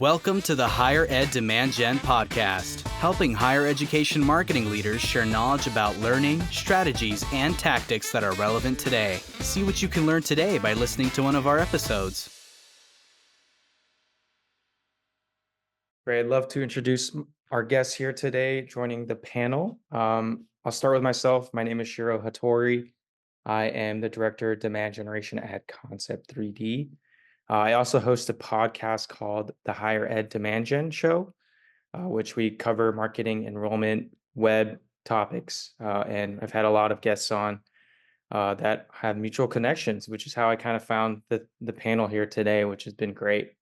Welcome to the Higher Ed Demand Gen podcast, helping higher education marketing leaders share knowledge about learning, strategies, and tactics that are relevant today. See what you can learn today by listening to one of our episodes. Great. I'd love to introduce our guests here today joining the panel. I'll start with myself. My name is Shiro Hattori. I am the Director of Demand Generation at Concept 3D. I also host a podcast called the Higher Ed Demand Gen Show, which we cover marketing, enrollment, web topics. And I've had a lot of guests on that have mutual connections, which is how I kind of found the panel here today, which has been great.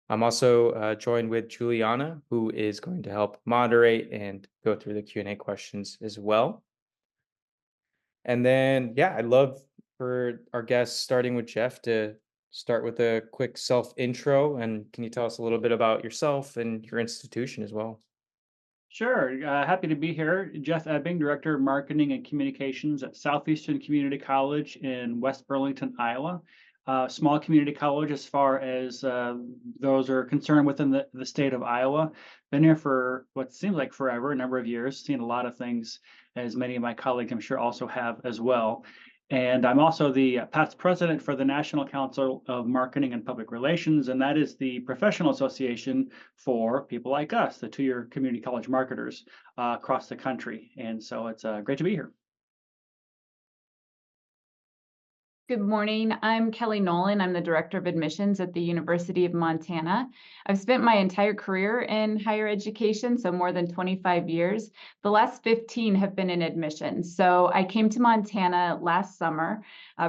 I'm also joined with Juliana, who is going to help moderate and go through the Q&A questions as well. And then, I'd love for our guests, starting with Jeff, to start with a quick self-intro. And can you tell us a little bit about yourself and your institution as well? Sure. Happy to be here. Jeff Ebbing, Director of Marketing and Communications at Southeastern Community College in West Burlington, Iowa. Small community college as far as those are concerned within the state of Iowa. Been here for what seems like forever, a number of years, seen a lot of things, as many of my colleagues I'm sure also have as well. And I'm also the past president for the National Council of Marketing and Public Relations, and that is the professional association for people like us, the two-year community college marketers across the country. And so it's great to be here. Good morning. I'm Kelly Nolin. I'm the Director of Admissions at the University of Montana. I've spent my entire career in higher education, so more than 25 years. The last 15 have been in admissions. So I came to Montana last summer.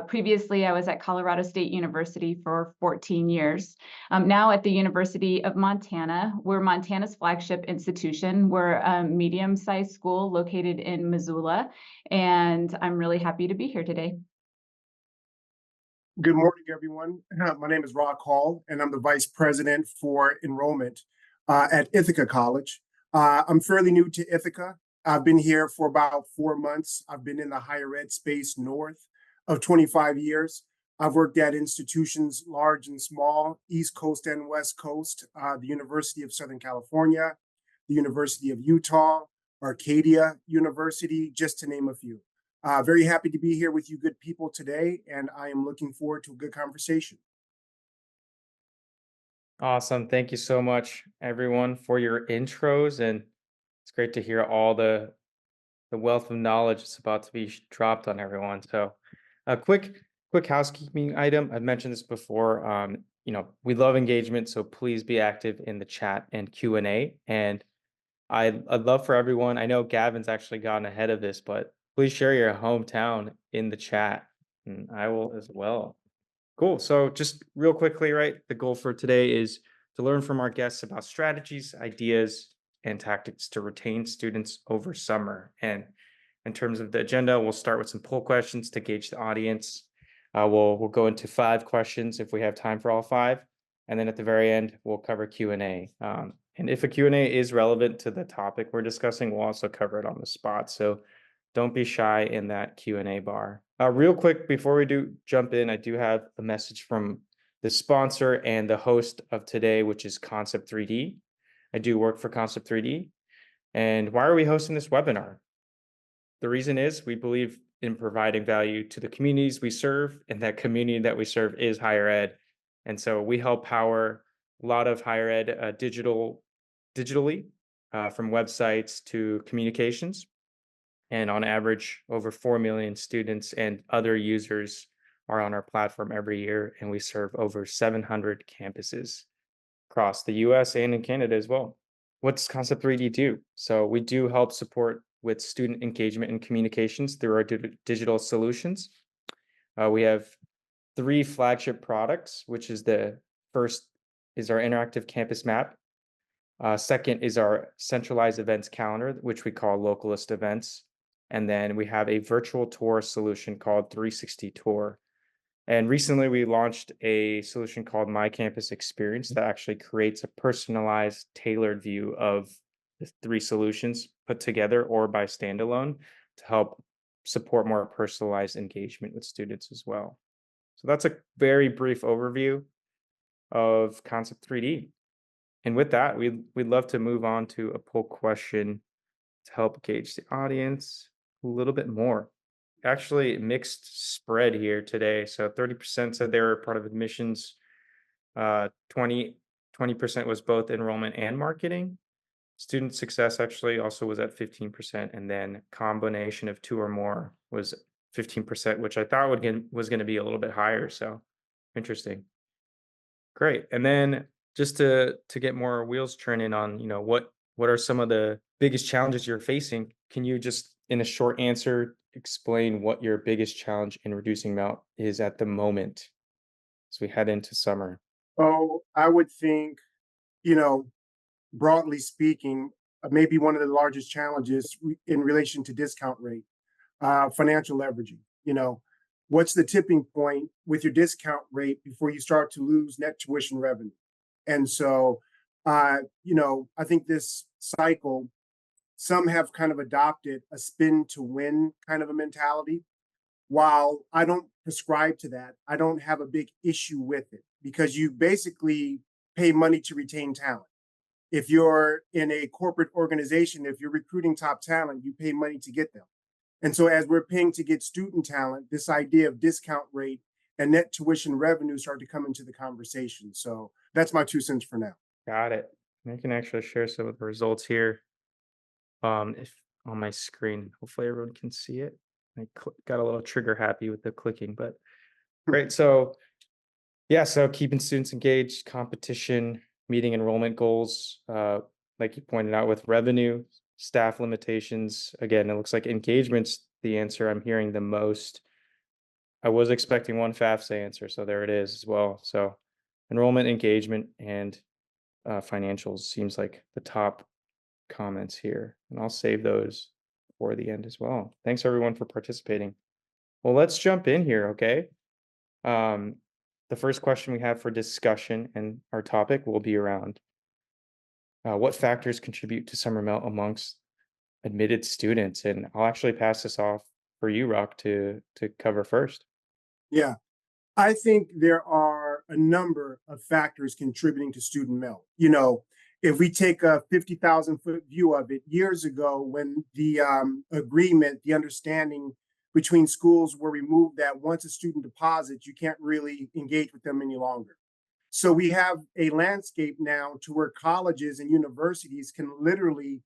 Previously, I was at Colorado State University for 14 years. Now at the University of Montana, we're Montana's flagship institution. We're a medium-sized school located in Missoula, and I'm really happy to be here today. Good morning, everyone. My name is Rakin Hall, and I'm the Vice President for Enrollment at Ithaca College. I'm fairly new to Ithaca. I've been here for about 4 months. I've been in the higher ed space north of 25 years. I've worked at institutions large and small, East Coast and West Coast, the University of Southern California, the University of Utah, Arcadia University, just to name a few. Very happy to be here with you good people today, and I am looking forward to a good conversation. Awesome. Thank you so much, everyone, for your intros. And it's great to hear all the wealth of knowledge that's about to be dropped on everyone. So a quick housekeeping item. I've mentioned this before. We love engagement, so please be active in the chat and Q&A. And I'd love for everyone, I know Gavin's actually gotten ahead of this, but please share your hometown in the chat, and I will as well. Cool. So just real quickly, right? The goal for today is to learn from our guests about strategies, ideas, and tactics to retain students over summer. And in terms of the agenda, we'll start with some poll questions to gauge the audience. We'll go into 5 questions if we have time for all 5. And then at the very end, we'll cover Q&A. And if a Q&A is relevant to the topic we're discussing, we'll also cover it on the spot. So don't be shy in that Q&A bar. Real quick, before we do jump in, I do have a message from the sponsor and the host of today, which is Concept 3D. I do work for Concept 3D. And why are we hosting this webinar? The reason is we believe in providing value to the communities we serve, and that community that we serve is higher ed. And so we help power a lot of higher ed digitally, from websites to communications. And on average, over 4 million students and other users are on our platform every year, and we serve over 700 campuses across the US and in Canada as well. What does Concept 3D do? So we do help support with student engagement and communications through our digital solutions. We have 3 flagship products, which is the first is our interactive campus map. Second is our centralized events calendar, which we call Localist Events. And then we have a virtual tour solution called 360 Tour. And recently we launched a solution called My Campus Experience that actually creates a personalized, tailored view of the 3 solutions put together or by standalone to help support more personalized engagement with students as well. So that's a very brief overview of Concept 3D. And with that, we'd love to move on to a poll question to help gauge the audience a little bit more. Actually, mixed spread here today. So 30% said they were part of admissions. 20% was both enrollment and marketing. Student success actually also was at 15%, and then combination of two or more was 15%, which I thought was going to be a little bit higher. So interesting. Great. And then just to get more wheels turning on, what are some of the biggest challenges you're facing? Can you just, in a short answer, explain what your biggest challenge in reducing melt is at the moment as we head into summer? Oh, I would think, you know, broadly speaking, maybe one of the largest challenges in relation to discount rate, financial leveraging. What's the tipping point with your discount rate before you start to lose net tuition revenue? And so, I think this cycle, some have kind of adopted a spin to win kind of a mentality. While I don't prescribe to that, I don't have a big issue with it because you basically pay money to retain talent. If you're in a corporate organization, if you're recruiting top talent, you pay money to get them. And so as we're paying to get student talent, this idea of discount rate and net tuition revenue start to come into the conversation. So that's my 2 cents for now. Got it. I can actually share some of the results here. If on my screen, hopefully everyone can see it. I got a little trigger happy with the clicking, but great. So yeah, so keeping students engaged, competition, meeting enrollment goals, like you pointed out with revenue, staff limitations. Again, it looks like engagement's the answer I'm hearing the most. I was expecting one FAFSA answer, so there it is as well. So enrollment, engagement, and financials seems like the top comments here, and I'll save those for the end as well. Thanks everyone for participating. Well, let's jump in here, okay? The first question we have for discussion and our topic will be around what factors contribute to summer melt amongst admitted students, and I'll actually pass this off for you, Rock, to cover first. Yeah, I think there are a number of factors contributing to student melt. If we take a 50,000-foot view of it, years ago, when the agreement, the understanding between schools were removed that once a student deposits, you can't really engage with them any longer. So we have a landscape now to where colleges and universities can literally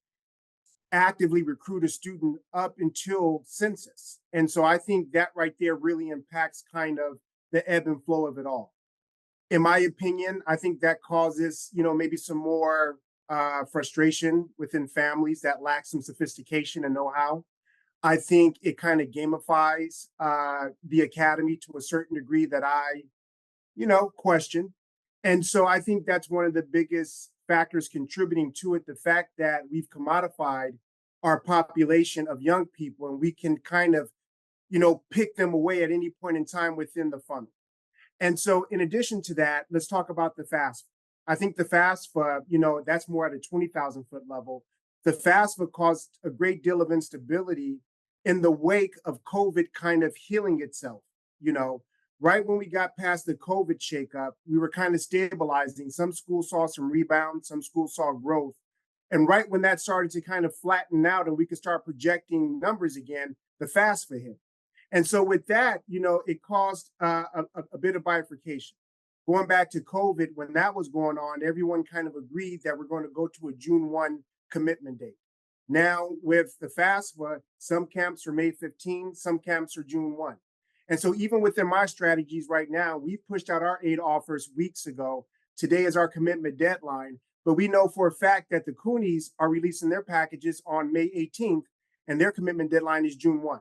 actively recruit a student up until census. And so I think that right there really impacts kind of the ebb and flow of it all. In my opinion, I think that causes, maybe some more frustration within families that lack some sophistication and know-how. I think it kind of gamifies the academy to a certain degree that I, question. And so I think that's one of the biggest factors contributing to it, the fact that we've commodified our population of young people and we can kind of, pick them away at any point in time within the funnel. And so in addition to that, let's talk about the FAFSA. I think the FAFSA, that's more at a 20,000-foot level. The FAFSA caused a great deal of instability in the wake of COVID kind of healing itself. Right when we got past the COVID shakeup, we were kind of stabilizing. Some schools saw some rebound, some schools saw growth. And right when that started to kind of flatten out and we could start projecting numbers again, the FAFSA hit. And so with that, it caused a bit of bifurcation. Going back to COVID, when that was going on, everyone kind of agreed that we're going to go to a June 1 commitment date. Now with the FAFSA, some camps are May 15, some camps are June 1. And so even within my strategies right now, we've pushed out our 8 offers weeks ago. Today is our commitment deadline, but we know for a fact that the CUNYs are releasing their packages on May 18th and their commitment deadline is June 1.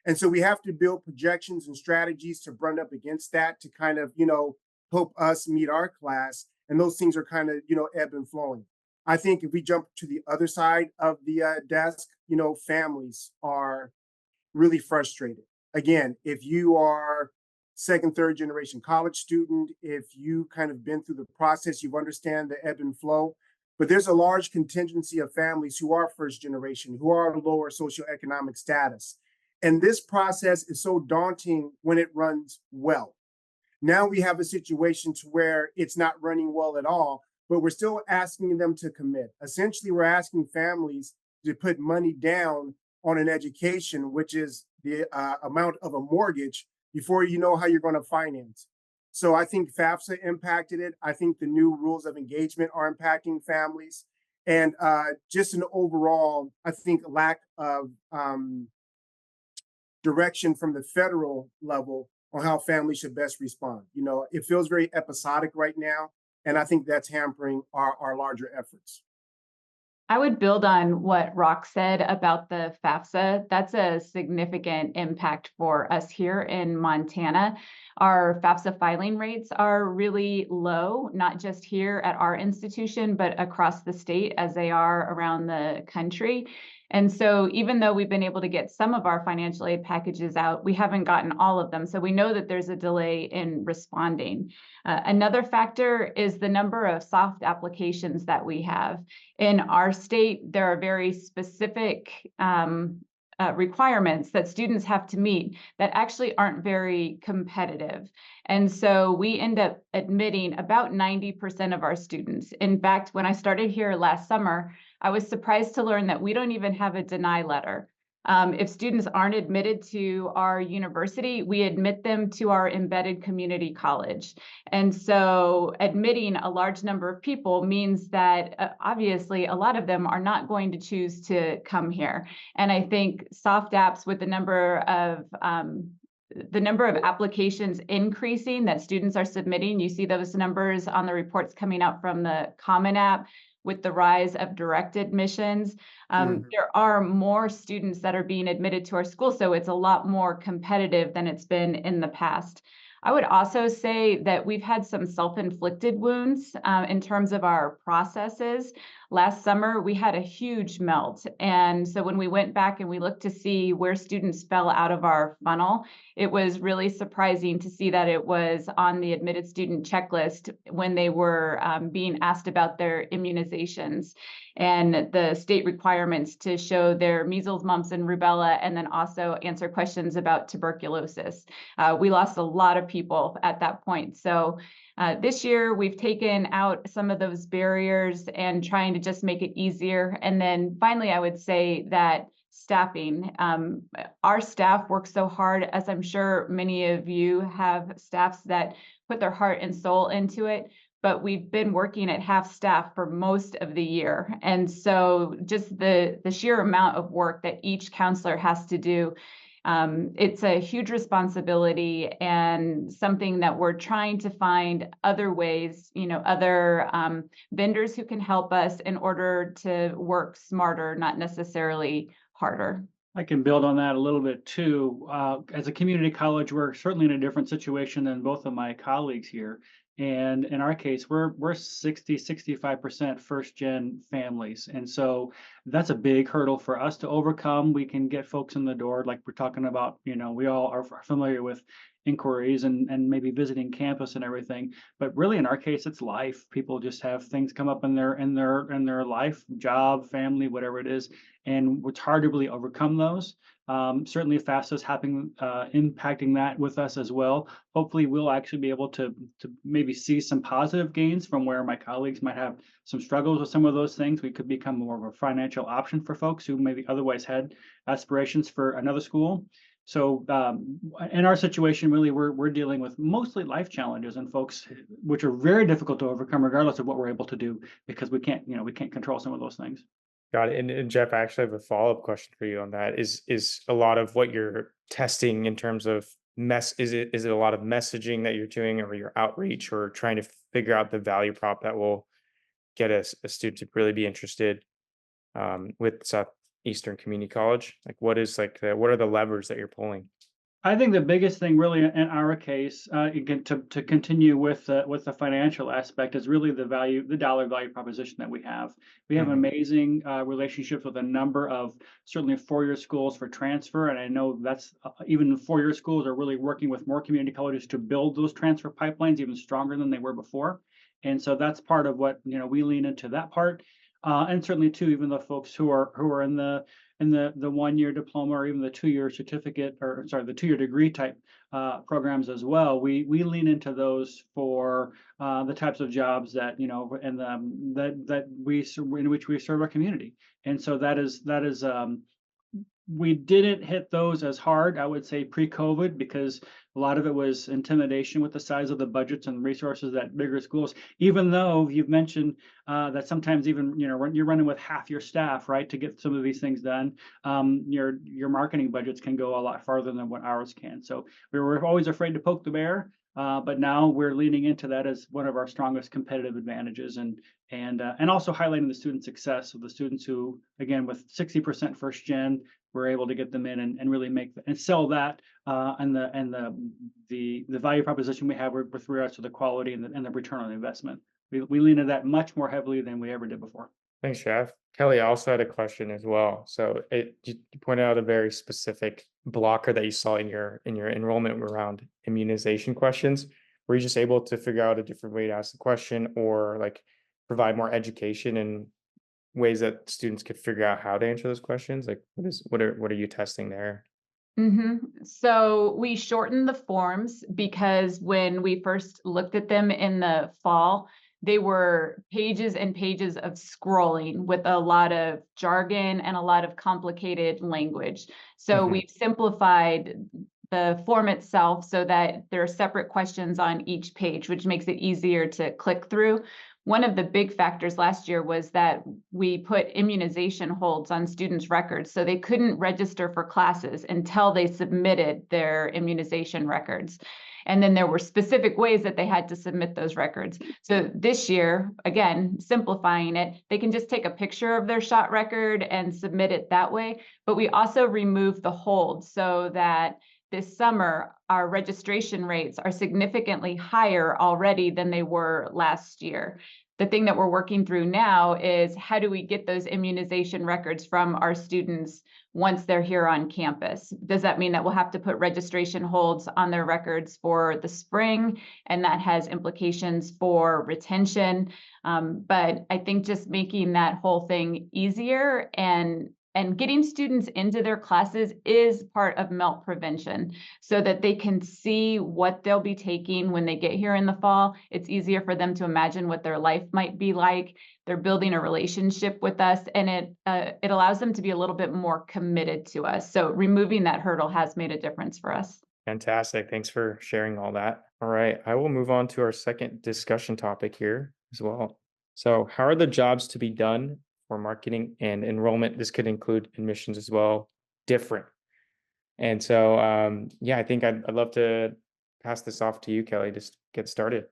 And so we have to build projections and strategies to run up against that to kind of, help us meet our class. And those things are kind of, ebb and flowing. I think if we jump to the other side of the desk, families are really frustrated. Again, if you are second, third generation college student, if you kind of been through the process, you understand the ebb and flow. But there's a large contingency of families who are first generation, who are lower socioeconomic status. And this process is so daunting when it runs well. Now we have a situation to where it's not running well at all, but we're still asking them to commit. Essentially, we're asking families to put money down on an education, which is the amount of a mortgage before you know how you're going to finance. So I think FAFSA impacted it. I think the new rules of engagement are impacting families. And just an overall, I think, lack of direction from the federal level on how families should best respond. You know, it feels very episodic right now. And I think that's hampering our larger efforts. I would build on what Rock said about the FAFSA. That's a significant impact for us here in Montana. Our FAFSA filing rates are really low, not just here at our institution, but across the state as they are around the country. And so even though we've been able to get some of our financial aid packages out, we haven't gotten all of them. So we know that there's a delay in responding. Another factor is the number of soft applications that we have. In our state, there are very specific requirements that students have to meet that actually aren't very competitive. And so we end up admitting about 90% of our students. In fact, when I started here last summer, I was surprised to learn that we don't even have a deny letter. If students aren't admitted to our university, we admit them to our embedded community college. And so admitting a large number of people means that obviously a lot of them are not going to choose to come here. And I think soft apps with the number of applications increasing that students are submitting, you see those numbers on the reports coming out from the Common App. With the rise of direct admissions, there are more students that are being admitted to our school, so it's a lot more competitive than it's been in the past. I would also say that we've had some self-inflicted wounds in terms of our processes. Last summer, we had a huge melt. And so when we went back and we looked to see where students fell out of our funnel, it was really surprising to see that it was on the admitted student checklist when they were being asked about their immunizations and the state requirements to show their measles, mumps, and rubella, and then also answer questions about tuberculosis. We lost a lot of people at that point. So this year, we've taken out some of those barriers and trying to just make it easier. And then finally, I would say that staffing. Our staff works so hard, as I'm sure many of you have staffs that put their heart and soul into it, but we've been working at half staff for most of the year. And so just the sheer amount of work that each counselor has to do, it's a huge responsibility and something that we're trying to find other ways, other vendors who can help us in order to work smarter, not necessarily harder. I can build on that a little bit too. As a community college, we're certainly in a different situation than both of my colleagues here. And in our case, we're 65% first gen families. And so that's a big hurdle for us to overcome. We can get folks in the door, like we're talking about, we all are familiar with inquiries and maybe visiting campus and everything. But really in our case, it's life. People just have things come up in their life, job, family, whatever it is. And it's hard to really overcome those. Certainly FAFSA is impacting that with us as well. Hopefully we'll actually be able to maybe see some positive gains from where my colleagues might have some struggles with some of those things. We could become more of a financial option for folks who maybe otherwise had aspirations for another school. So in our situation, really, we're dealing with mostly life challenges and folks, which are very difficult to overcome regardless of what we're able to do, because we can't control some of those things. Got it. And Jeff, I actually have a follow-up question for you on that. Is a lot of what you're testing in terms of is it a lot of messaging that you're doing, or your outreach, or trying to figure out the value prop that will get a student to really be interested with Southeastern Community College? Like what are the levers that you're pulling? I think the biggest thing really in our case, again, to continue with the financial aspect, is really the dollar value proposition that we have. We have amazing relationships with a number of certainly four-year schools for transfer. And I know that's even four-year schools are really working with more community colleges to build those transfer pipelines even stronger than they were before. And so that's part of what, we lean into that part. and certainly too, even the folks who are in the 1-year diploma or even the 2-year certificate, or sorry, the 2-year degree type programs as well. We lean into those for the types of jobs that, and that in which we serve our community. And so that is we didn't hit those as hard, I would say, pre-COVID, because a lot of it was intimidation with the size of the budgets and resources that bigger schools, even though you've mentioned that sometimes even, you're running with half your staff, right, to get some of these things done. Your marketing budgets can go a lot farther than what ours can. So we were always afraid to poke the bear, but now we're leaning into that as one of our strongest competitive advantages, and also highlighting the student success of the students who, again, with 60% first gen, we're able to get them in and really make and sell that and the value proposition we have with regards to the quality and the return on investment. We lean into that much more heavily than we ever did before. Thanks, Jeff. Kelly, I also had a question as well. So you pointed out a very specific blocker that you saw in your enrollment around immunization questions. Were you just able to figure out a different way to ask the question, or like provide more education in ways that students could figure out how to answer those questions? Like what are you testing there? So we shortened the forms because when we first looked at them in the fall, they were pages and pages of scrolling with a lot of jargon and a lot of complicated language. So we've simplified the form itself so that there are separate questions on each page, which makes it easier to click through. One of the big factors last year was that we put immunization holds on students' records, so they couldn't register for classes until they submitted their immunization records. And then there were specific ways that they had to submit those records. So this year, again, simplifying it, they can just take a picture of their shot record and submit it that way. But we also removed the hold so that this summer, our registration rates are significantly higher already than they were last year. The thing that we're working through now is how do we get those immunization records from our students once they're here on campus? Does that mean that we'll have to put registration holds on their records for the spring? And that has implications for retention. But I think just making that whole thing easier and getting students into their classes is part of melt prevention so that they can see what they'll be taking when they get here in the fall. It's easier for them to imagine what their life might be like. They're building a relationship with us, and it allows them to be a little bit more committed to us. So removing that hurdle has made a difference for us. Fantastic. Thanks for sharing all that. All right, I will move on to our second discussion topic here as well. So how are the jobs to be done for marketing and enrollment? This could include admissions as well, different. And so, I think I'd love to pass this off to you, Kelly, just get started.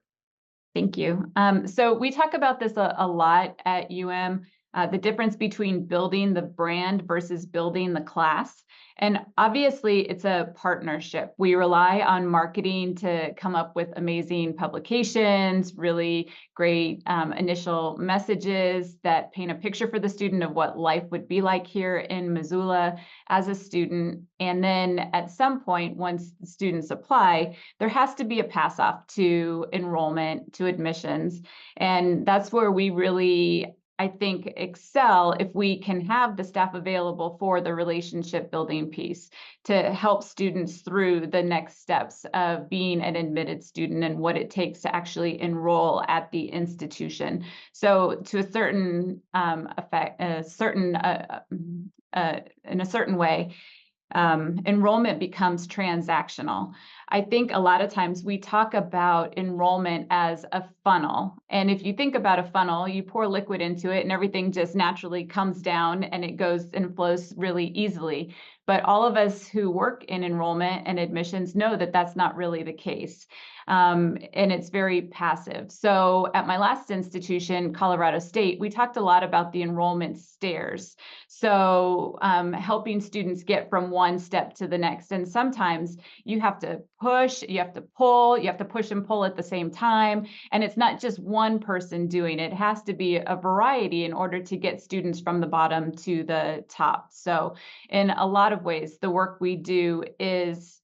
Thank you. So we talk about this a lot at UM, the difference between building the brand versus building the class. And obviously, it's a partnership. We rely on marketing to come up with amazing publications, really great initial messages that paint a picture for the student of what life would be like here in Missoula as a student. And then at some point, once the students apply, there has to be a pass off to enrollment, to admissions. And that's where we really, I think, excel if we can have the staff available for the relationship building piece to help students through the next steps of being an admitted student and what it takes to actually enroll at the institution. So to a certain effect, in a certain way, enrollment becomes transactional. I think a lot of times we talk about enrollment as a funnel. And if you think about a funnel, you pour liquid into it and everything just naturally comes down and it goes and flows really easily. But all of us who work in enrollment and admissions know that that's not really the case. And it's very passive. So at my last institution, Colorado State, we talked a lot about the enrollment stairs. So helping students get from one step to the next. And sometimes you have to push, you have to pull, you have to push and pull at the same time. And it's not just one person doing it. It has to be a variety in order to get students from the bottom to the top. So in a lot of ways, the work we do is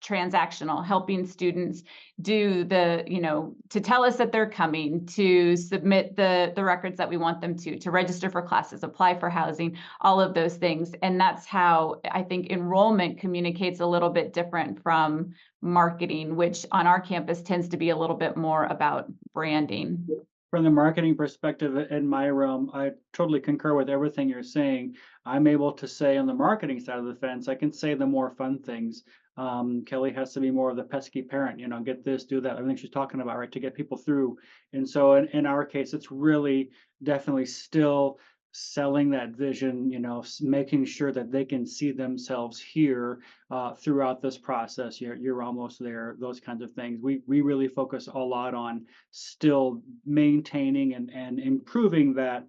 transactional, helping students do to tell us that they're coming, to submit the records that we want them to register for classes, apply for housing, all of those things. And that's how I think enrollment communicates a little bit different from marketing, which on our campus tends to be a little bit more about branding. From the marketing perspective in my realm, I totally concur with everything you're saying. I'm able to say on the marketing side of the fence, I can say the more fun things. Kelly has to be more of the pesky parent, get this, do that. I think she's talking about, right, to get people through. And so in our case, it's really definitely still selling that vision, making sure that they can see themselves here throughout this process. You're almost there, those kinds of things. We really focus a lot on still maintaining and improving that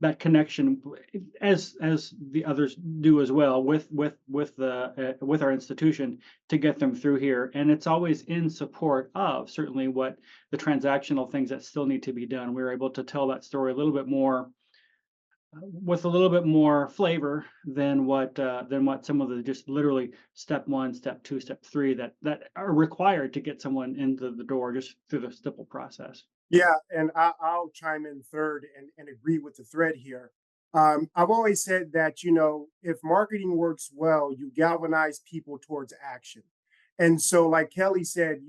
that connection, as the others do as well, with our institution, to get them through here. And it's always in support of certainly what the transactional things that still need to be done. We're able to tell that story a little bit more with a little bit more flavor than what some of the just literally step 1, step 2, step 3 that are required to get someone into the door just through the simple process. Yeah, and I'll chime in third and agree with the thread here. I've always said that, if marketing works well, you galvanize people towards action. And so, like Kelly said,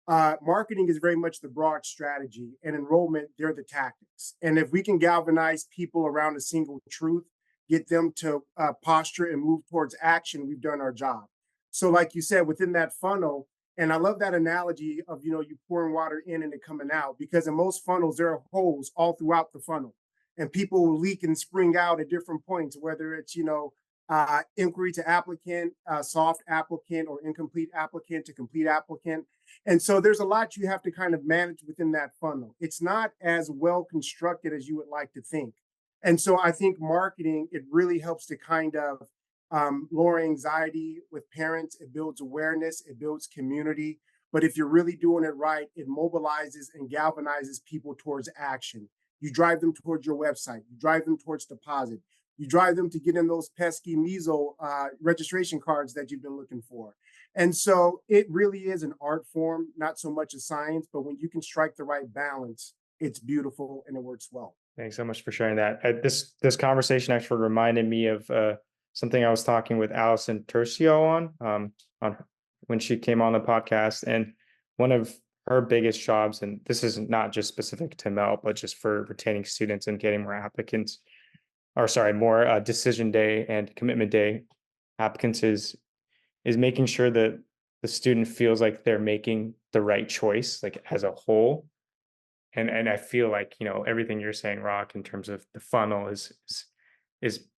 marketing is very much the broad strategy, and enrollment, they're the tactics. And if we can galvanize people around a single truth, get them to posture and move towards action, we've done our job. So like you said, within that funnel, and I love that analogy of, you pouring water in and it coming out, because in most funnels, there are holes all throughout the funnel, and people will leak and spring out at different points, whether it's, inquiry to applicant, soft applicant, or incomplete applicant to complete applicant. And so there's a lot you have to kind of manage within that funnel. It's not as well constructed as you would like to think. And so I think marketing, it really helps to kind of lower anxiety with parents. It builds awareness, it builds community. But if you're really doing it right, it mobilizes and galvanizes people towards action. You drive them towards your website, you drive them towards deposit, you drive them to get in those pesky measles registration cards that you've been looking for. And so it really is an art form, not so much a science, but when you can strike the right balance, it's beautiful and it works well. Thanks so much for sharing that. This conversation actually reminded me of something I was talking with Allison Tercio on when she came on the podcast. And one of her biggest jobs, and this is not just specific to Mel, but just for retaining students and getting more applicants, more decision day and commitment day applicants, is making sure that the student feels like they're making the right choice, like as a whole. And I feel like, everything you're saying, Rock, in terms of the funnel is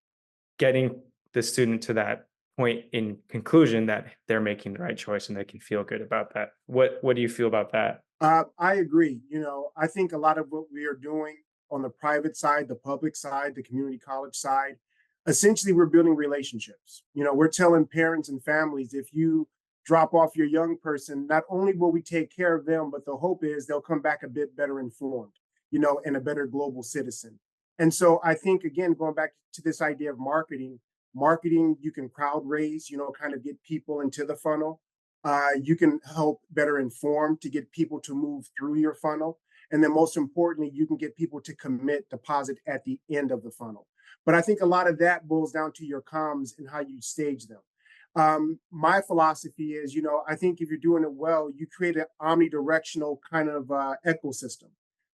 getting the student to that point in conclusion that they're making the right choice and they can feel good about that. What do you feel about that? I agree. I think a lot of what we are doing on the private side, the public side, the community college side, essentially we're building relationships. We're telling parents and families, if you drop off your young person, not only will we take care of them, but the hope is they'll come back a bit better informed, and a better global citizen. And so I think, again, going back to this idea of marketing, you can crowd raise, kind of get people into the funnel. You can help better inform to get people to move through your funnel. And then most importantly, you can get people to commit deposit at the end of the funnel. But I think a lot of that boils down to your comms and how you stage them. My philosophy is, I think if you're doing it well, you create an omnidirectional kind of ecosystem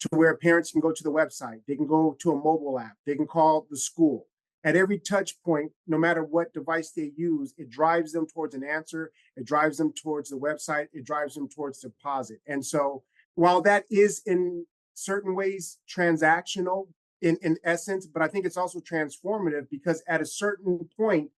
to where parents can go to the website, they can go to a mobile app, they can call the school. At every touch point, no matter what device they use, it drives them towards an answer, it drives them towards the website, it drives them towards deposit. And so while that is in certain ways transactional in essence, but I think it's also transformative, because at a certain point,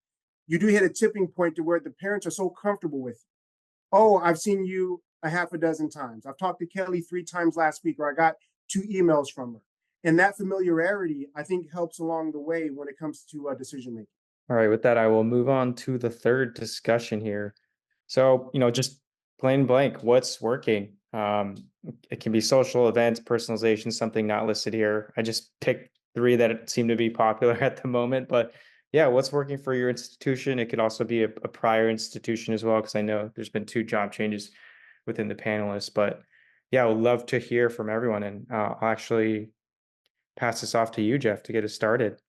you do hit a tipping point to where the parents are so comfortable with you. Oh, I've seen you a half a dozen times. I've talked to Kelly 3 times last week, or I got 2 emails from her. And that familiarity, I think, helps along the way when it comes to decision making. All right, with that, I will move on to the third discussion here. So, just plain blank, what's working? It can be social events, personalization, something not listed here. I just picked 3 that seem to be popular at the moment, but Yeah, what's working for your institution? It could also be a prior institution as well, because I know there's been two job changes within the panelists. But yeah, I would love to hear from everyone. And I'll actually pass this off to you, Jeff, to get us started.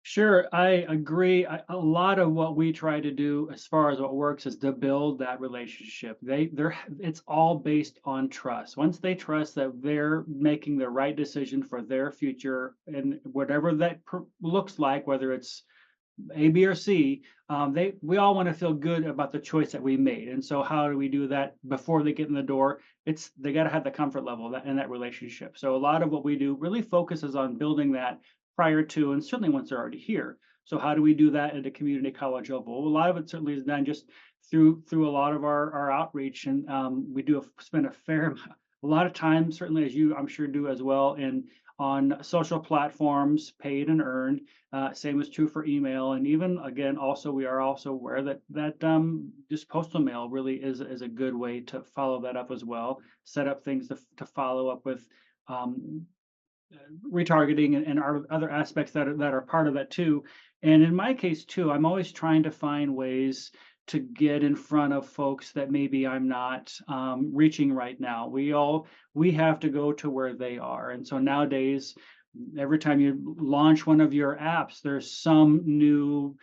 Sure, I agree. A lot of what we try to do as far as what works is to build that relationship. It's all based on trust. Once they trust that they're making the right decision for their future and whatever that looks like, whether it's A, B, or C, we all want to feel good about the choice that we made. And so, how do we do that before they get in the door? They got to have the comfort level in that relationship. So, a lot of what we do really focuses on building that prior to, and certainly once they're already here. So, how do we do that at a community college level? A lot of it certainly is done just through a lot of our outreach, and we do spend a lot of time, certainly as you I'm sure do as well, in on social platforms, paid and earned. Same is true for email, and even again, also we are also aware that just postal mail really is a good way to follow that up as well. Set up things to follow up with um, retargeting and other aspects that are part of that too. And in my case too, I'm always trying to find ways to get in front of folks that maybe I'm not reaching right now. We have to go to where they are, and so nowadays, every time you launch one of your apps, there's some new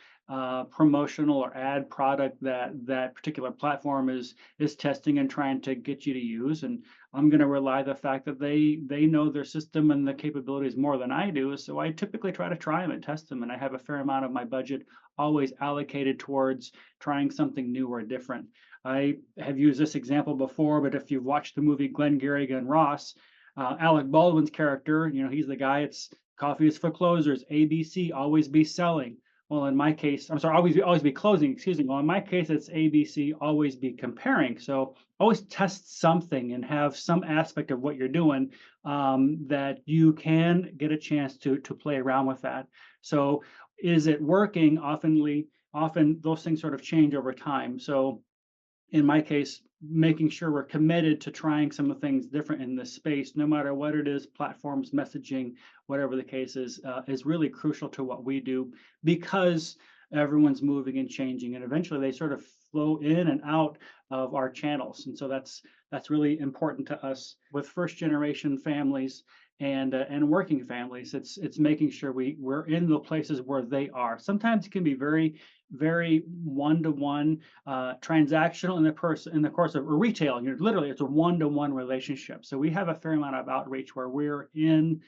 promotional or ad product that particular platform is testing and trying to get you to use. And I'm going to rely the fact that they know their system and the capabilities more than I do. So I typically try them and test them, and I have a fair amount of my budget always allocated towards trying something new or different. I have used this example before, but if you've watched the movie Glengarry Glen Ross, Alec Baldwin's character, he's the guy. It's coffee is for closers. ABC, always be selling. Well, in my case, I'm sorry, always be closing. Excuse me. Well, in my case, it's ABC, always be comparing. So always test something and have some aspect of what you're doing that you can get a chance to play around with that. So is it working? Often those things sort of change over time. So in my case, making sure we're committed to trying some of the things different in this space, no matter what it is, platforms, messaging, whatever the case is really crucial to what we do because everyone's moving and changing, and eventually they sort of flow in and out of our channels. And so that's really important to us with first generation families and working families. It's making sure we're in the places where they are. Sometimes it can be very one-to-one transactional in the course of retail. Literally it's a one-to-one relationship. So we have a fair amount of outreach where we're in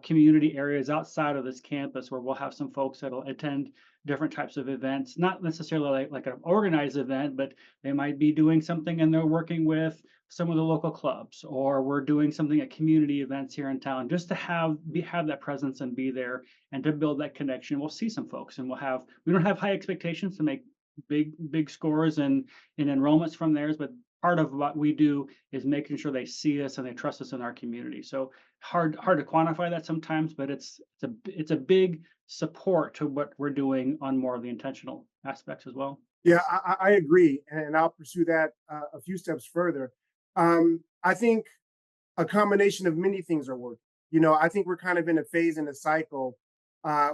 community areas outside of this campus where we'll have some folks that'll attend different types of events, not necessarily like an organized event, but they might be doing something and they're working with some of the local clubs, or we're doing something at community events here in town, just to have that presence and be there and to build that connection. We'll see some folks, and we don't have high expectations to make big scores and enrollments from theirs, but part of what we do is making sure they see us and they trust us in our community. So hard to quantify that sometimes, but it's a big support to what we're doing on more of the intentional aspects as well. Yeah, I agree, and I'll pursue that a few steps further. I think a combination of many things are working. I think we're kind of in a phase in a cycle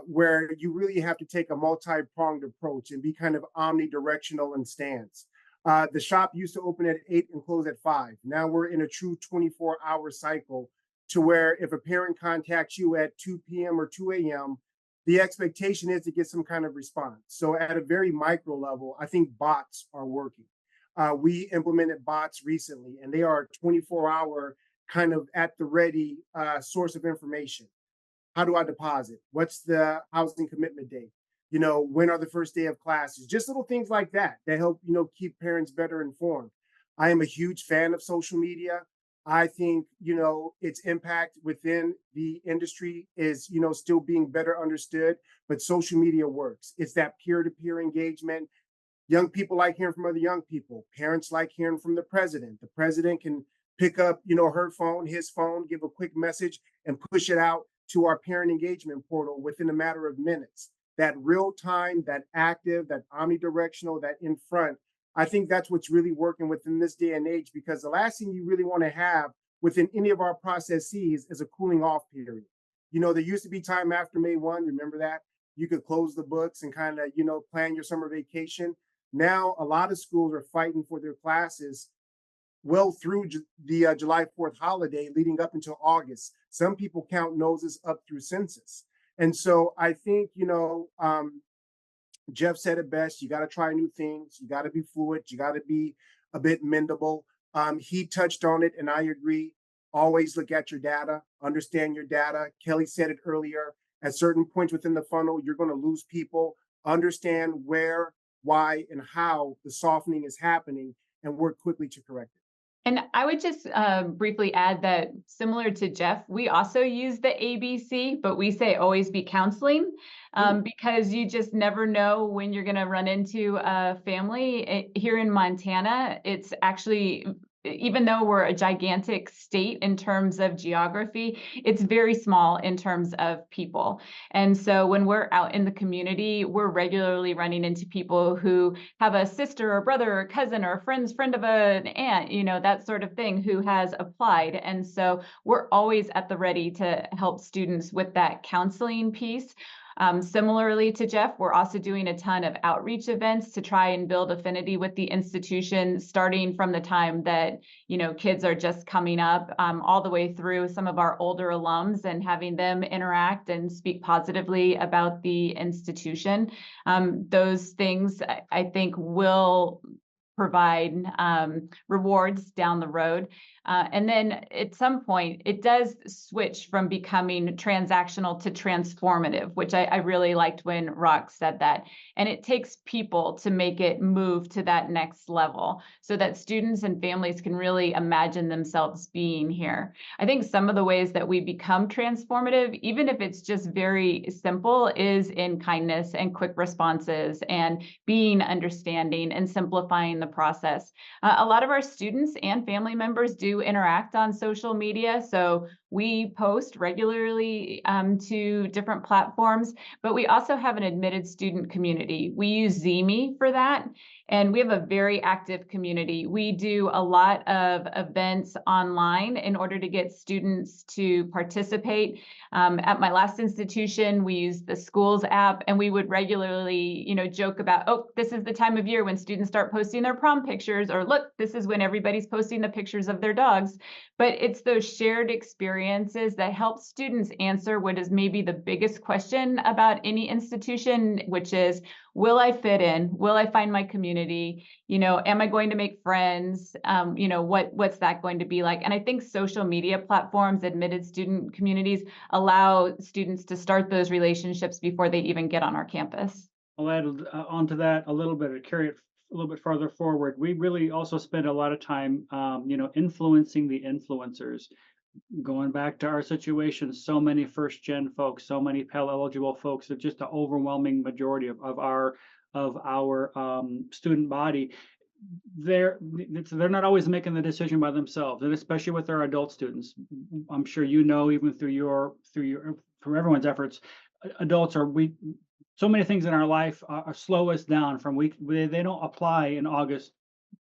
where you really have to take a multi-pronged approach and be kind of omnidirectional in stance. The shop used to open at 8 and close at 5. Now we're in a true 24-hour cycle to where if a parent contacts you at 2 p.m. or 2 a.m., the expectation is to get some kind of response. So at a very micro level, I think bots are working. We implemented bots recently, and they are a 24-hour kind of at the ready source of information. How do I deposit? What's the housing commitment date? When are the first day of classes? Just little things like that help, keep parents better informed. I am a huge fan of social media. I think, its impact within the industry is, still being better understood, but social media works. It's that peer-to-peer engagement. Young people like hearing from other young people. Parents like hearing from the president. The president can pick up, her phone, his phone, give a quick message and push it out to our parent engagement portal within a matter of minutes. That real time, that active, that omnidirectional, that in front. I think that's what's really working within this day and age, because the last thing you really want to have within any of our processes is a cooling off period. There used to be time after May 1, remember that? you could close the books and kind of, plan your summer vacation. Now, a lot of schools are fighting for their classes well through the July 4th holiday leading up until August. Some people count noses up through census. And so I think, Jeff said it best. You got to try new things. You got to be fluid. You got to be a bit mendable. He touched on it, and I agree. Always look at your data, understand your data. Kelly said it earlier. At certain points within the funnel, you're going to lose people. Understand where, why, and how the softening is happening and work quickly to correct it. And I would just briefly add that similar to Jeff, we also use the ABC, but we say always be counseling because you just never know when you're going to run into a family. Here in Montana, it's actually, even though we're a gigantic state in terms of geography, it's very small in terms of people. And so when we're out in the community, we're regularly running into people who have a sister or brother or cousin or a friend's friend of an aunt, that sort of thing, who has applied. And so we're always at the ready to help students with that counseling piece. Similarly to Jeff, we're also doing a ton of outreach events to try and build affinity with the institution, starting from the time that, kids are just coming up, all the way through some of our older alums and having them interact and speak positively about the institution. Those things I think will provide rewards down the road. And then at some point, it does switch from becoming transactional to transformative, which I really liked when Rock said that. And it takes people to make it move to that next level so that students and families can really imagine themselves being here. I think some of the ways that we become transformative, even if it's just very simple, is in kindness and quick responses and being understanding and simplifying the process. A lot of our students and family members do interact on social media. So we post regularly to different platforms, but we also have an admitted student community. We use Zeme for that. And we have a very active community. We do a lot of events online in order to get students to participate. At my last institution, we used the schools app, and we would regularly, joke about, oh, this is the time of year when students start posting their prom pictures, or look, this is when everybody's posting the pictures of their dogs. But it's those shared experiences that help students answer what is maybe the biggest question about any institution, which is, will I fit in? Will I find my community? Am I going to make friends? What's that going to be like? And I think social media platforms, admitted student communities, allow students to start those relationships before they even get on our campus. I'll add onto that a little bit, or carry it a little bit farther forward. We really also spend a lot of time, influencing the influencers. Going back to our situation, so many first-gen folks, so many Pell eligible folks, are just the overwhelming majority of our student body. They're not always making the decision by themselves, and especially with our adult students. I'm sure even through everyone's efforts, adults so many things in our life are slow us down from they don't apply in August,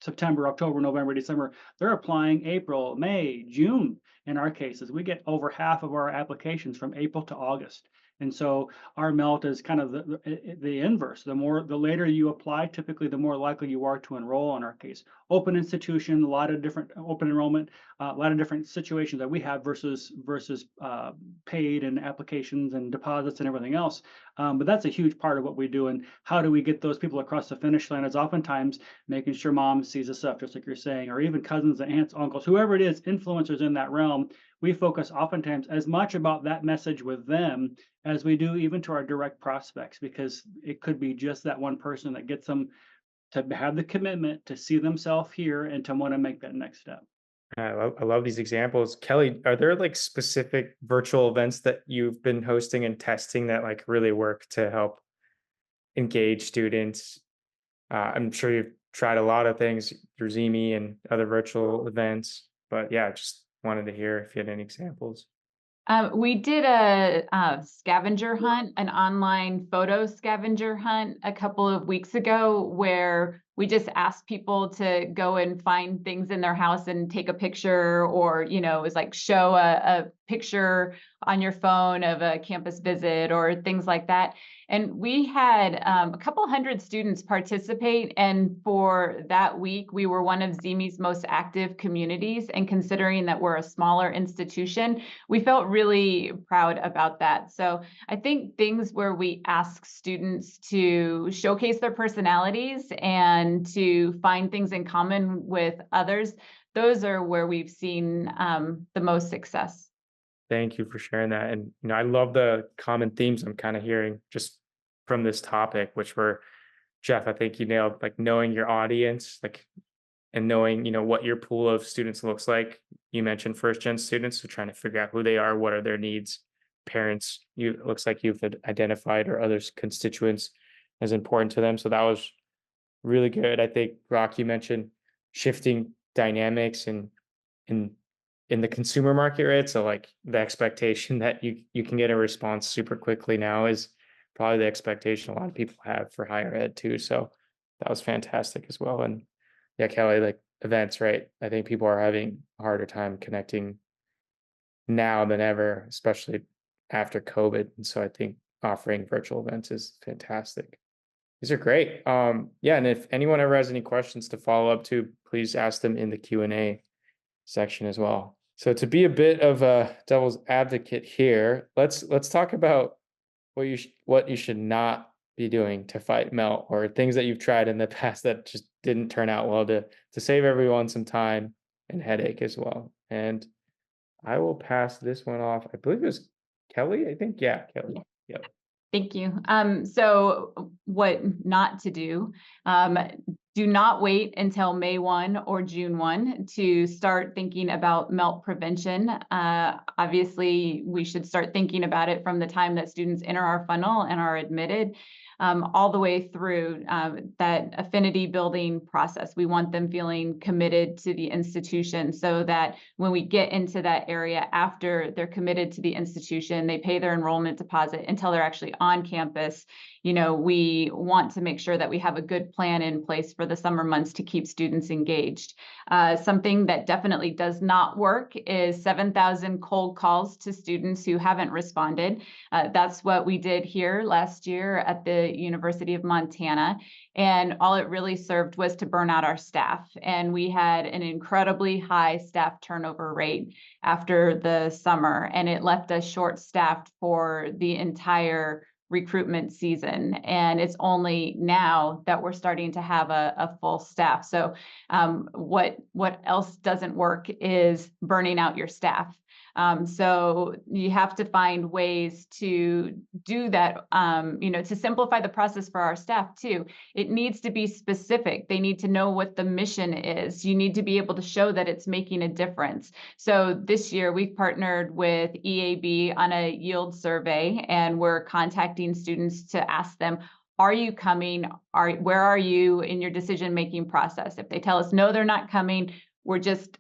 September, October, November, December. They're applying April, May, June. In our cases, we get over half of our applications from April to August. And so our melt is kind of the inverse. The later you apply, typically the more likely you are to enroll. In our case, open institution, a lot of different open enrollment, a lot of different situations that we have versus paid and applications and deposits and everything else. But that's a huge part of what we do. And how do we get those people across the finish line? Is oftentimes making sure mom sees us up, just like you're saying, or even cousins and aunts, uncles, whoever it is, influencers in that realm. We focus oftentimes as much about that message with them as we do even to our direct prospects, because it could be just that one person that gets them to have the commitment to see themselves here and to want to make that next step. I love these examples. Kelly, are there like specific virtual events that you've been hosting and testing that like really work to help engage students? I'm sure you've tried a lot of things through Zeme and other virtual events, but yeah, just wanted to hear if you had any examples. We did a scavenger hunt, an online photo scavenger hunt a couple of weeks ago, where we just asked people to go and find things in their house and take a picture, or, it was like show a picture on your phone of a campus visit or things like that. And we had a couple hundred students participate. And for that week, we were one of ZME's most active communities. And considering that we're a smaller institution, we felt really proud about that. So I think things where we ask students to showcase their personalities and to find things in common with others, those are where we've seen the most success. Thank you for sharing that. And, I love the common themes I'm kind of hearing just from this topic, which were, Jeff, I think you nailed, like, knowing your audience, like, and knowing, what your pool of students looks like. You mentioned first gen students, so trying to figure out who they are, what are their needs. Parents, it looks like you've identified, or others constituents, as important to them. So that was really good. I think, Rock, you mentioned shifting dynamics in the consumer market, right? So, like, the expectation that you can get a response super quickly now is probably the expectation a lot of people have for higher ed too. So that was fantastic as well. And yeah, Kelly, like, events, right? I think people are having a harder time connecting now than ever, especially after COVID. And so I think offering virtual events is fantastic. These are great. Yeah, and if anyone ever has any questions to follow up to, please ask them in the Q&A section as well. So to be a bit of a devil's advocate here, let's talk about what you should not be doing to fight melt, or things that you've tried in the past that just didn't turn out well, to save everyone some time and headache as well. And I will pass this one off. I believe it was Kelly. I think, yeah, Kelly. Yep. Thank you. So what not to do, do not wait until May 1 or June 1 to start thinking about MELT prevention. Obviously, we should start thinking about it from the time that students enter our funnel and are admitted, all the way through that affinity building process. We want them feeling committed to the institution, so that when we get into that area after they're committed to the institution, they pay their enrollment deposit until they're actually on campus. We want to make sure that we have a good plan in place for the summer months to keep students engaged. Something that definitely does not work is 7,000 cold calls to students who haven't responded. That's what we did here last year at the University of Montana. And all it really served was to burn out our staff. And we had an incredibly high staff turnover rate after the summer, and it left us short-staffed for the entire recruitment season. And it's only now that we're starting to have a full staff. So what else doesn't work is burning out your staff. So you have to find ways to do that, to simplify the process for our staff too. It needs to be specific. They need to know what the mission is. You need to be able to show that it's making a difference. So this year we've partnered with EAB on a yield survey, and we're contacting students to ask them, are you coming? Where are you in your decision-making process? If they tell us, no, they're not coming, we're just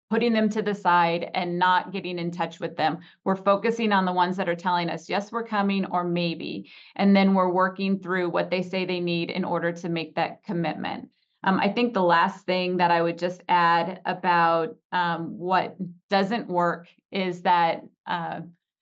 putting them to the side and not getting in touch with them. We're focusing on the ones that are telling us, yes, we're coming, or maybe. And then we're working through what they say they need in order to make that commitment. I think the last thing that I would just add about what doesn't work is that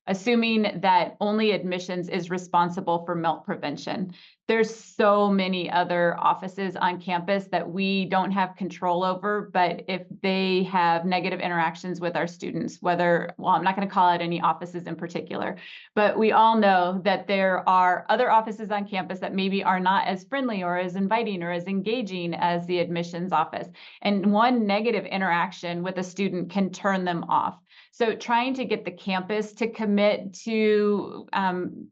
assuming that only admissions is responsible for MELT prevention. There's so many other offices on campus that we don't have control over, but if they have negative interactions with our students, I'm not going to call out any offices in particular, but we all know that there are other offices on campus that maybe are not as friendly or as inviting or as engaging as the admissions office. And one negative interaction with a student can turn them off. So trying to get the campus to commit to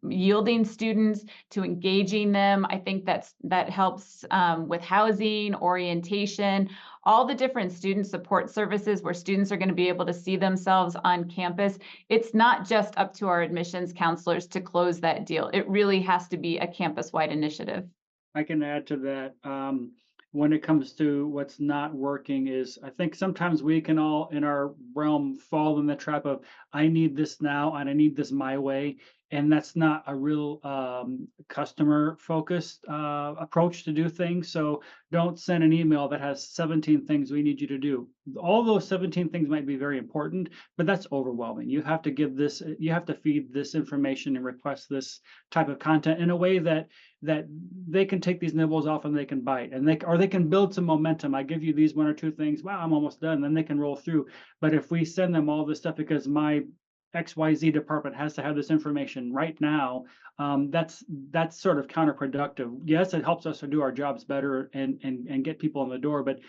yielding students, to engaging them, I think that helps with housing, orientation, all the different student support services where students are going to be able to see themselves on campus. It's not just up to our admissions counselors to close that deal. It really has to be a campus-wide initiative. I can add to that. When it comes to what's not working is, I think sometimes we can all in our realm fall in the trap of, I need this now and I need this my way. and that's not a real customer focused approach to do things. So don't send an email that has 17 things we need you to do. All those 17 things might be very important, but that's overwhelming. You have to give this, you have to feed this information and request this type of content in a way that they can take these nibbles off and they can bite, and they can build some momentum. I give you these one or two things, wow, I'm almost done, then they can roll through. But if we send them all this stuff because my XYZ department has to have this information right now, that's sort of counterproductive. Yes, it helps us to do our jobs better and get people in the door, but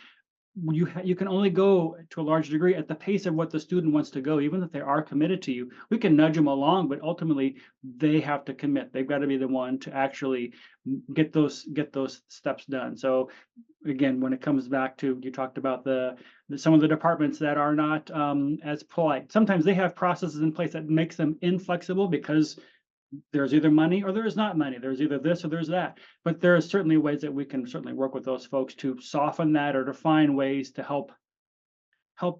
you can only go to a large degree at the pace of what the student wants to go. Even if they are committed to you, we can nudge them along, but ultimately they have to commit. They've got to be the one to actually get those steps done. So again, when it comes back to, you talked about some of the departments that are not as polite. Sometimes they have processes in place that makes them inflexible because there's either money or there is not money. There's either this or there's that. But there are certainly ways that we can certainly work with those folks to soften that, or to find ways to help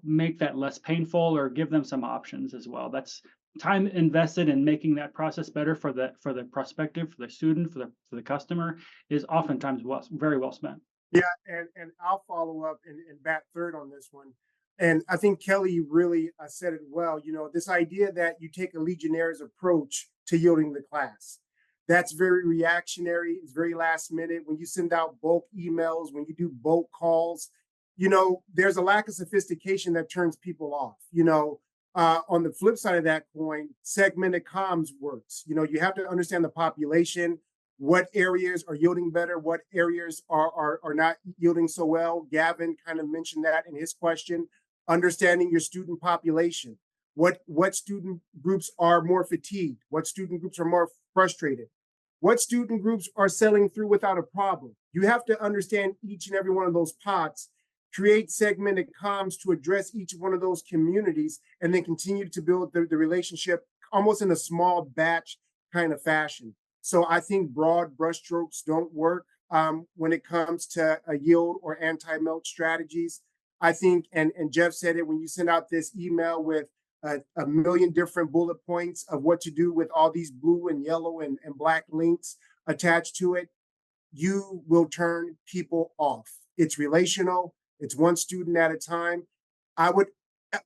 make that less painful, or give them some options as well. That's time invested in making that process better for the prospective, for the student, for the customer, is oftentimes very well spent. Yeah, and I'll follow up and bat third on this one. And I think Kelly really said it well. You know, this idea that you take a Legionnaire's approach to yielding the class. That's very reactionary. It's very last minute. When you send out bulk emails, when you do bulk calls, you know, there's a lack of sophistication that turns people off. You know, on the flip side of that coin, segmented comms works. You know, you have to understand the population, what areas are yielding better, what areas are not yielding so well. Gavin kind of mentioned that in his question. Understanding your student population, what student groups are more fatigued, what student groups are more frustrated, what student groups are selling through without a problem. You have to understand each and every one of those pots, create segmented comms to address each one of those communities, and then continue to build the relationship almost in a small batch kind of fashion. So I think broad brushstrokes don't work when it comes to a yield or anti-melt strategies. I think, and Jeff said it, when you send out this email with a million different bullet points of what to do with all these blue and yellow and black links attached to it, you will turn people off. It's relational. It's one student at a time. I would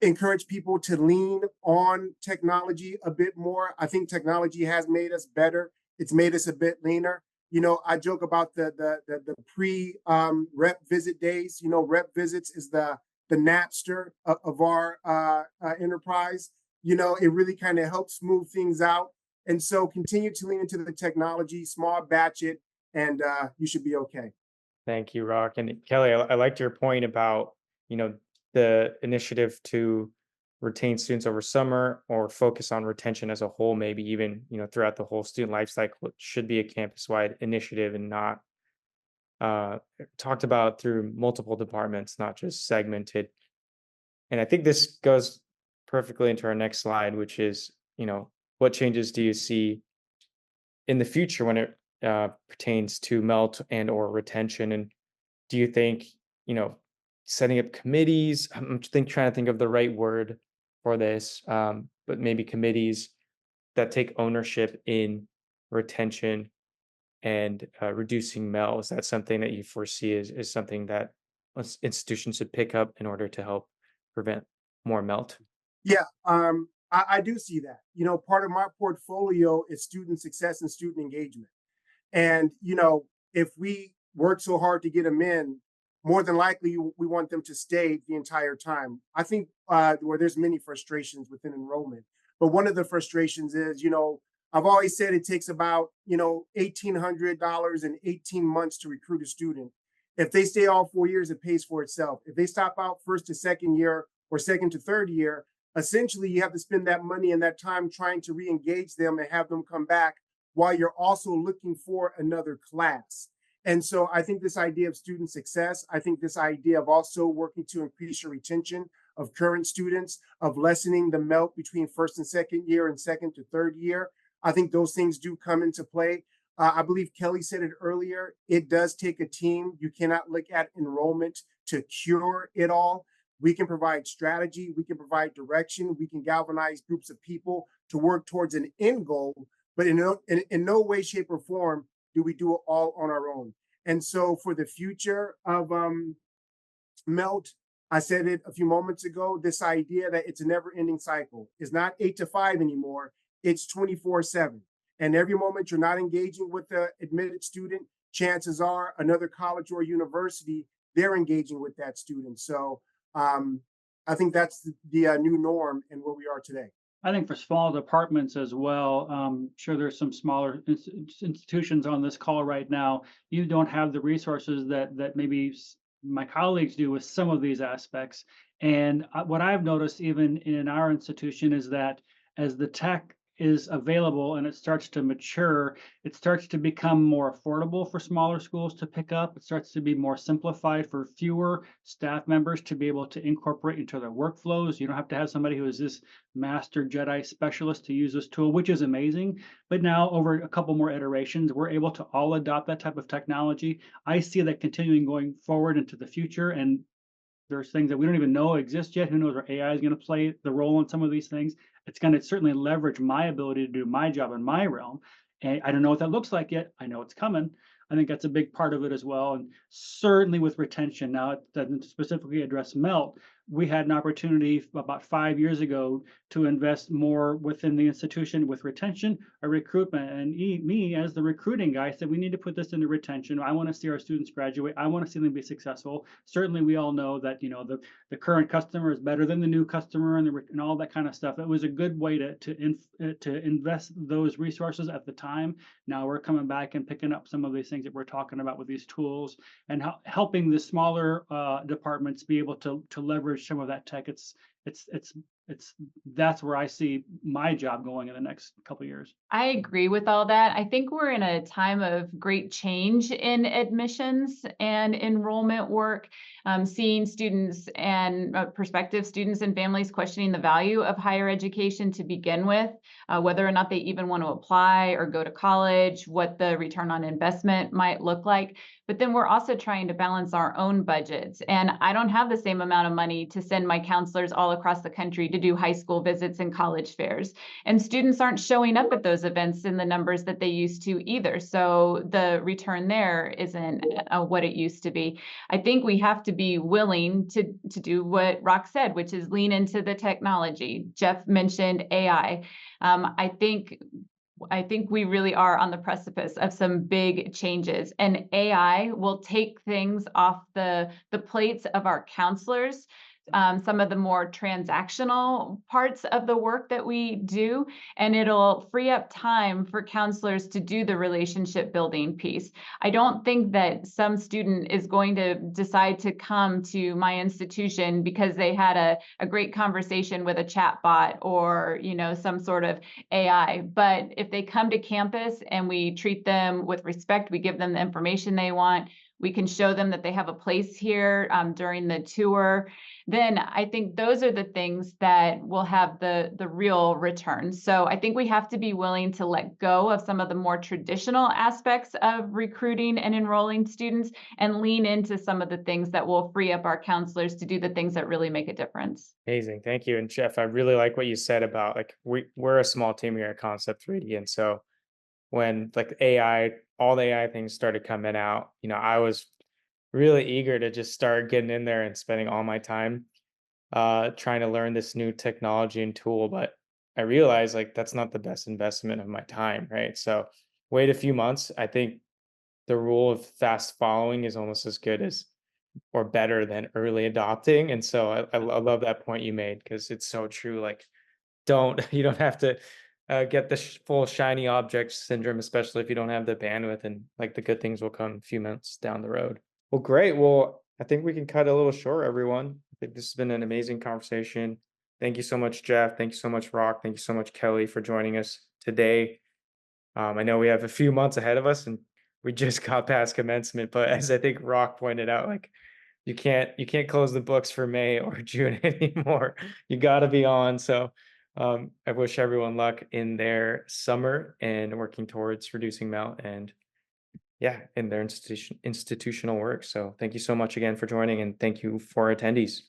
encourage people to lean on technology a bit more. I think technology has made us better. It's made us a bit leaner. You know, I joke about the pre rep visit days. You know, rep visits is the Napster of our enterprise. You know, it really kind of helps smooth things out. And so continue to lean into the technology, small batch it, and you should be okay. Thank you, Rock. And Kelly, I liked your point about, you know, the initiative to retain students over summer, or focus on retention as a whole, maybe even, you know, throughout the whole student life cycle. It should be a campus-wide initiative and not talked about through multiple departments, not just segmented. And I think this goes perfectly into our next slide, which is, you know, what changes do you see in the future when it pertains to melt and or retention? And do you think, you know, setting up committees, trying to think of the right word for this, but maybe committees that take ownership in retention and reducing mel, is that something that you foresee is something that institutions should pick up in order to help prevent more melt? Yeah, I do see that. You know, part of my portfolio is student success and student engagement. And, you know, if we work so hard to get them in, more than likely we want them to stay the entire time. I think where there's many frustrations within enrollment, but one of the frustrations is, you know, I've always said it takes about, you know, $1,800 and 18 months to recruit a student. If they stay all 4 years, it pays for itself. If they stop out first to second year or second to third year, essentially you have to spend that money and that time trying to re-engage them and have them come back while you're also looking for another class. And so I think this idea of student success, I think this idea of also working to increase your retention of current students, of lessening the melt between first and second year and second to third year, I think those things do come into play. I believe Kelly said it earlier, it does take a team. You cannot look at enrollment to cure it all. We can provide strategy, we can provide direction, we can galvanize groups of people to work towards an end goal. but in no way, shape, or form do we do it all on our own. And so for the future of Melt, I said it a few moments ago, this idea that it's a never ending cycle is not 8 to 5 anymore, it's 24/7. And every moment you're not engaging with the admitted student, chances are another college or university, they're engaging with that student. So I think that's the new norm and where we are today. I think for small departments as well, sure there's some smaller institutions on this call right now. You don't have the resources that maybe my colleagues do with some of these aspects. And what I've noticed even in our institution is that as the tech is available and it starts to mature, it starts to become more affordable for smaller schools to pick up. It starts to be more simplified for fewer staff members to be able to incorporate into their workflows. You don't have to have somebody who is this master Jedi specialist to use this tool, which is amazing. But now over a couple more iterations, we're able to all adopt that type of technology. I see that continuing going forward into the future. And there's things that we don't even know exist yet. Who knows where AI is going to play the role in some of these things. It's going to certainly leverage my ability to do my job in my realm. And I don't know what that looks like yet. I know it's coming. I think that's a big part of it as well. And certainly with retention. Now, it doesn't specifically address Melt. We had an opportunity about 5 years ago to invest more within the institution with retention or recruitment. And me, as the recruiting guy, said we need to put this into retention. I want to see our students graduate. I want to see them be successful. Certainly, we all know that the current customer is better than the new customer and all that kind of stuff. It was a good way to invest those resources at the time. Now we're coming back and picking up some of these things that we're talking about with these tools and helping the smaller departments be able to leverage some of that tech. That's where I see my job going in the next couple of years. I agree with all that. I think we're in a time of great change in admissions and enrollment work, seeing students and prospective students and families questioning the value of higher education to begin with, whether or not they even want to apply or go to college, what the return on investment might look like. But then we're also trying to balance our own budgets. And I don't have the same amount of money to send my counselors all across the country to do high school visits and college fairs. And students aren't showing up at those events in the numbers that they used to either. So the return there isn't what it used to be. I think we have to be willing to do what Rock said, which is lean into the technology. Jeff mentioned AI. I think we really are on the precipice of some big changes, and AI will take things off the plates of our counselors, some of the more transactional parts of the work that we do, and it'll free up time for counselors to do the relationship building piece. I don't think that some student is going to decide to come to my institution because they had a great conversation with a chat bot or some sort of AI. But if they come to campus and we treat them with respect, we give them the information they want, we can show them that they have a place here during the tour, then I think those are the things that will have the real return. So I think we have to be willing to let go of some of the more traditional aspects of recruiting and enrolling students and lean into some of the things that will free up our counselors to do the things that really make a difference. Amazing. Thank you. And Jeff, I really like what you said about like we're a small team here at Concept 3D. And so when like all the AI things started coming out, I was really eager to just start getting in there and spending all my time trying to learn this new technology and tool. But I realized like that's not the best investment of my time, right? So wait a few months. I think the rule of fast following is almost as good as or better than early adopting. And so I love that point you made because it's so true. Like you don't have to get the full shiny object syndrome, especially if you don't have the bandwidth, and like the good things will come a few months down the road. Well, great. Well, I think we can cut a little short, everyone. I think this has been an amazing conversation. Thank you so much, Jeff. Thank you so much, Rock. Thank you so much, Kelly, for joining us today. I know we have a few months ahead of us and we just got past commencement, but as I think Rock pointed out, like you can't close the books for May or June anymore. You got to be on. So I wish everyone luck in their summer and working towards reducing melt and in their institutional work. So thank you so much again for joining, and thank you for attendees.